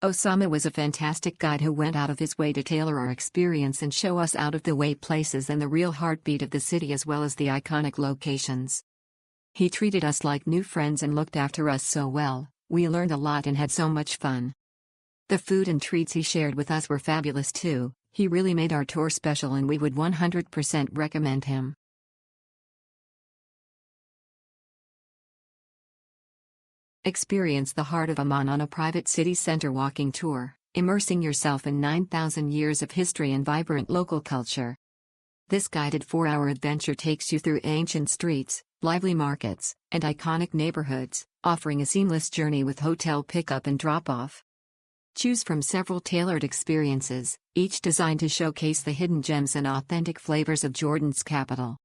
Osama was a fantastic guide who went out of his way to tailor our experience and show us out-of-the-way places and the real heartbeat of the city as well as the iconic locations. He treated us like new friends and looked after us so well. We learned a lot and had so much fun. The food and treats he shared with us were fabulous too. He really made our tour special and we would 100% recommend him. Experience the heart of Amman on a private city center walking tour, immersing yourself in 9,000 years of history and vibrant local culture. This guided 4-hour adventure takes you through ancient streets, lively markets, and iconic neighborhoods, offering a seamless journey with hotel pickup and drop-off. Choose from several tailored experiences, each designed to showcase the hidden gems and authentic flavors of Jordan's capital.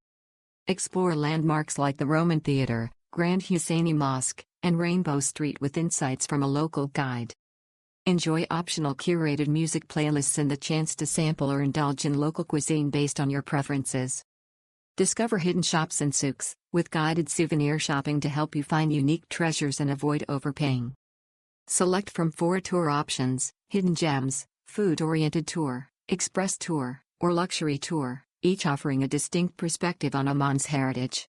Explore landmarks like the Roman Theater, Grand Husseini Mosque, and Rainbow Street with insights from a local guide. Enjoy optional curated music playlists and the chance to sample or indulge in local cuisine based on your preferences. Discover hidden shops and souks, with guided souvenir shopping to help you find unique treasures and avoid overpaying. Select from 4 tour options: hidden gems, food-oriented tour, express tour, or luxury tour, each offering a distinct perspective on Amman's heritage.